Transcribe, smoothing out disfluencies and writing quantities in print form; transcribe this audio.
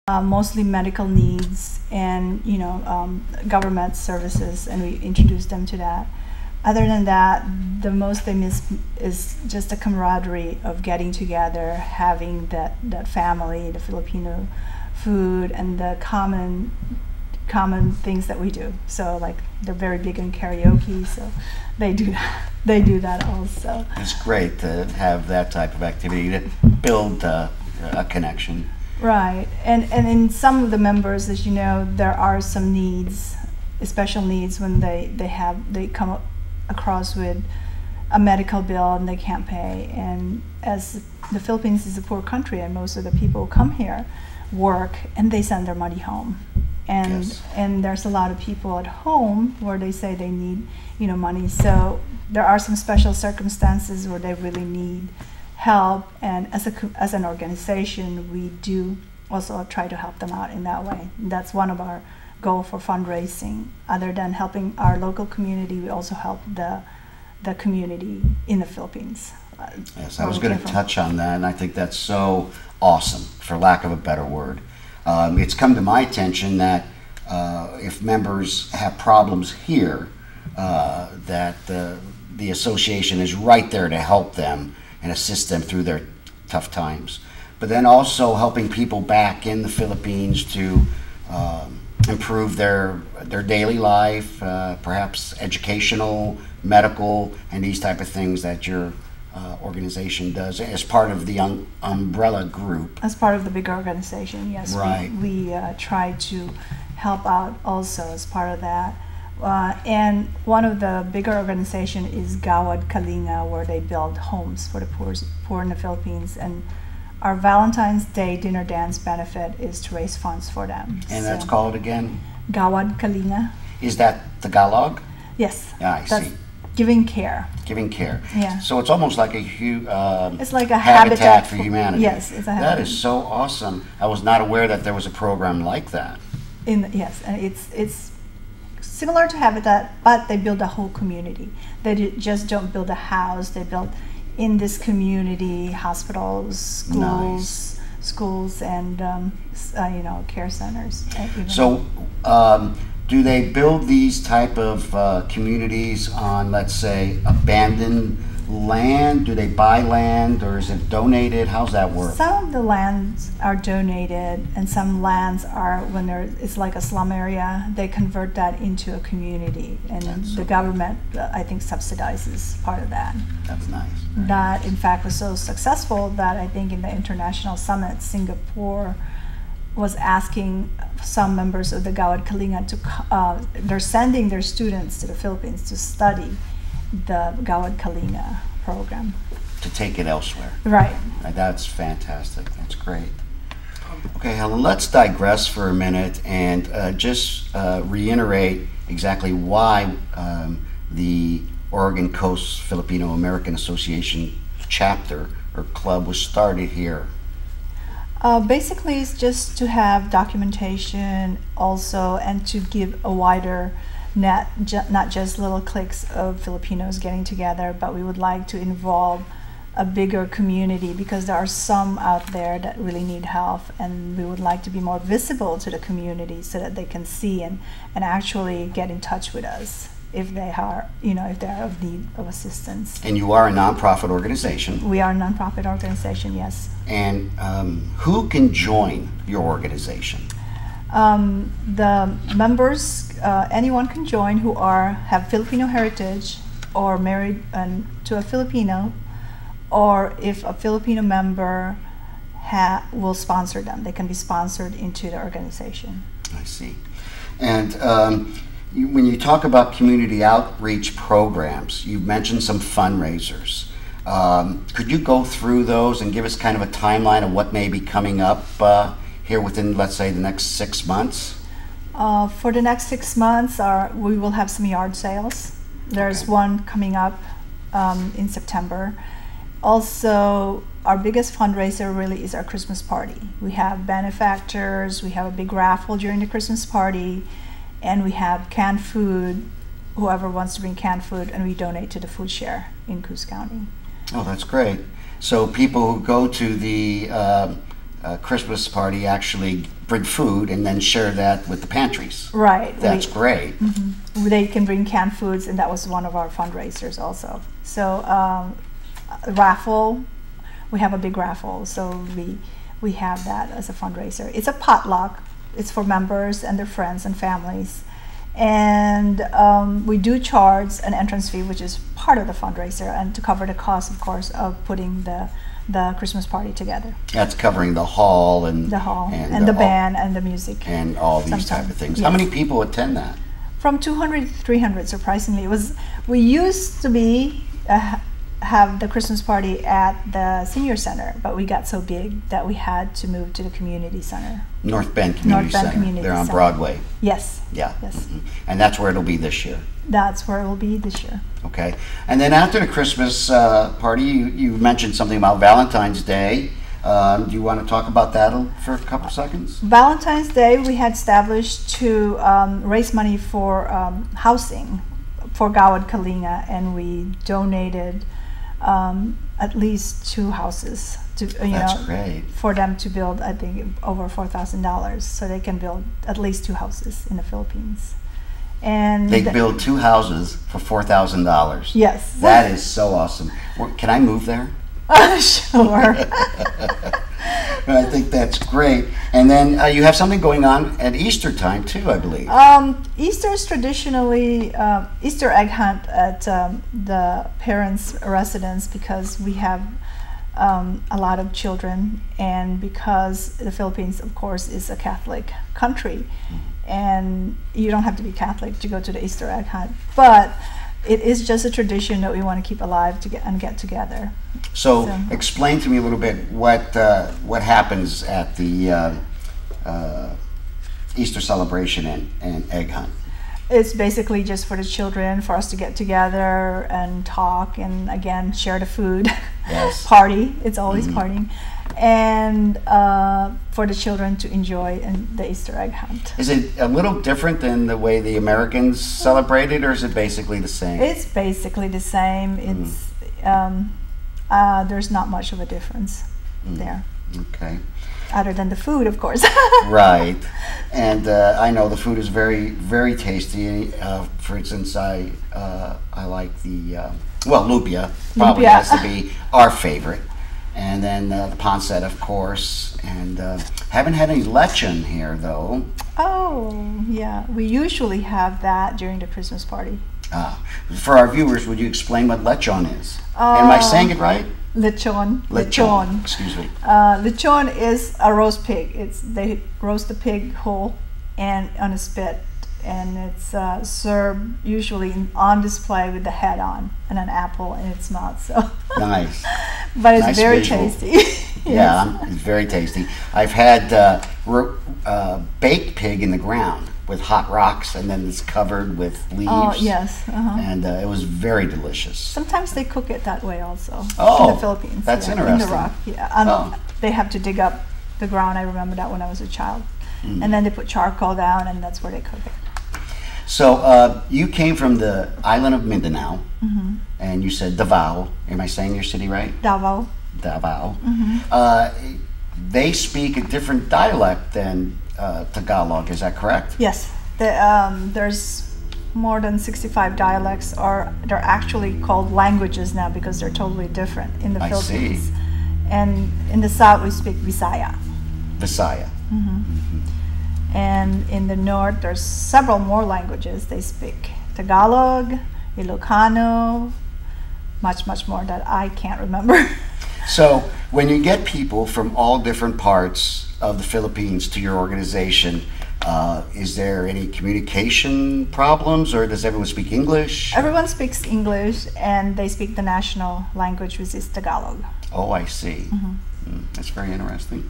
mostly medical needs and government services, and we introduce them to that. Other than that, the most they miss is just the camaraderie of getting together, having that family, the Filipino food, and the common things that we do. So like they're very big in karaoke, so they do that also. It's great to have that type of activity to build a connection. Right, and in some of the members, as you know, there are some needs, special needs when they come across with a medical bill and they can't pay. And as the Philippines is a poor country, and most of the people who come here work and they send their money home. And Yes. and there's a lot of people at home where they say they need money. So there are some special circumstances where they really need help, and as an organization, we do also try to help them out in that way. That's one of our goal for fundraising. Other than helping our local community, we also help the community in the Philippines. Yes, I was going to touch on that, and I think that's so awesome, for lack of a better word. It's come to my attention that if members have problems here, that the association is right there to help them and assist them through their tough times. But then also helping people back in the Philippines to improve their daily life, perhaps educational, medical, and these type of things that your organization does as part of the umbrella group. As part of the big organization, yes. Right. We try to help out also as part of that. And one of the bigger organization is Gawad Kalinga, where they build homes for the poor in the Philippines. And our Valentine's Day dinner dance benefit is to raise funds for them. And that's called again? Gawad Kalinga. Is that Tagalog? Yes. Yeah, I see. Giving care. Giving care. Yeah. So it's almost like it's like a habitat for humanity. Yes, it's a habitat. That is so awesome. I was not aware that there was a program like that. Yes, and it's similar to Habitat, but they build a whole community. They just don't build a house. They build in this community hospitals, schools, and care centers. So, do they build these type of communities on, let's say, abandoned land? Do they buy land, or is it donated? How's that work? Some of the lands are donated, and some lands are, when it's like a slum area, they convert that into a community, and the government, I think, subsidizes part of that. That's nice. That, in fact, was so successful that I think in the international summit, Singapore was asking some members of the Gawad Kalinga to, they're sending their students to the Philippines to study the Gawad Kalinga program. To take it elsewhere. Right. That's fantastic. That's great. Okay, Helen, let's digress for a minute and just reiterate exactly why the Oregon Coast Filipino American Association chapter or club was started here. Basically, it's just to have documentation also, and to give a wider net, not just little cliques of Filipinos getting together, but we would like to involve a bigger community, because there are some out there that really need help, and we would like to be more visible to the community so that they can see and actually get in touch with us if they are, if they are of need of assistance. And you are a nonprofit organization. We are a nonprofit organization, yes. And who can join your organization? The members, anyone can join who have Filipino heritage or married to a Filipino, or if a Filipino member will sponsor them. They can be sponsored into the organization. I see. And when you talk about community outreach programs, you've mentioned some fundraisers. Could you go through those and give us kind of a timeline of what may be coming up here within, let's say, the next 6 months? For the next 6 months, we will have some yard sales. There's one coming up in September. Also, our biggest fundraiser really is our Christmas party. We have benefactors, we have a big raffle during the Christmas party, and we have canned food, whoever wants to bring canned food, and we donate to the food share in Coos County. Oh, that's great. So people who go to the Christmas party actually bring food and then share that with the pantries. Right. That's great. They can bring canned foods, and that was one of our fundraisers also. So raffle, we have a big raffle, so we have that as a fundraiser. It's a potluck. It's for members and their friends and families. And we do charge an entrance fee, which is part of the fundraiser, and to cover the cost, of course, of putting the Christmas party together. That's covering the hall and the band and the music and all these type of things. Yes. How many people attend that? From 200 to 300, surprisingly. We used to be have the Christmas party at the senior center, but we got so big that we had to move to the community center. North Bend Community Center. They're on Broadway. Yes. Yeah. Yes. And that's where it'll be this year. That's where it will be this year. Okay. And then after the Christmas party, you mentioned something about Valentine's Day. Do you want to talk about that for a couple seconds? Valentine's Day we had established to raise money for housing for Gawad Kalinga, and we donated at least 2 houses to great. For them to build, I think, over $4,000, so they can build at least 2 houses in the Philippines. And they build 2 houses for $4,000. Yes. That is so awesome. Can I move there? Sure. I think that's great. And then you have something going on at Easter time too, I believe. Easter is traditionally Easter egg hunt at the parents' residence, because we have a lot of children, and because the Philippines, of course, is a Catholic country, and you don't have to be Catholic to go to the Easter egg hunt, but it is just a tradition that we want to keep alive and get together. So explain to me a little bit what happens at the Easter celebration and egg hunt. It's basically just for the children, for us to get together and talk, and again share the food. Yes. Party. It's always partying, and for the children to enjoy the Easter egg hunt. Is it a little different than the way the Americans celebrate it, or is it basically the same? It's basically the same. It's there's not much of a difference there. Okay. Other than the food, of course. Right. And I know the food is very, very tasty. For instance, I like the lumpia. Probably has to be our favorite. And then the pancetta, of course. And haven't had any lechon here, though. Oh, yeah. We usually have that during the Christmas party. For our viewers, would you explain what lechon is? Am I saying it right? Lechon. Excuse me. Lechon is a roast pig. They roast the pig whole and on a spit, and it's served usually on display with the head on and an apple, and it's not so nice. But it's nice very visual. Tasty. Yes. Yeah, it's very tasty. I've had baked pig in the ground with hot rocks, and then it's covered with leaves. Oh, yes. And it was very delicious. Sometimes they cook it that way also in the Philippines. That's interesting. In the rock, yeah. They have to dig up the ground. I remember that when I was a child. And then they put charcoal down, and that's where they cook it. So you came from the island of Mindanao, and you said Davao. Am I saying your city right? Davao. Davao. They speak a different dialect than Tagalog, is that correct? Yes. There's more than 65 dialects, or they're actually called languages now because they're totally different in the Philippines. See. And in the south we speak Visaya. Visaya. And in the north there's several more languages. They speak Tagalog, Ilocano, much more that I can't remember. So when you get people from all different parts of the Philippines to your organization, is there any communication problems, or does everyone speak English? Everyone speaks English, and they speak the national language, which is Tagalog. Oh, I see. That's very interesting.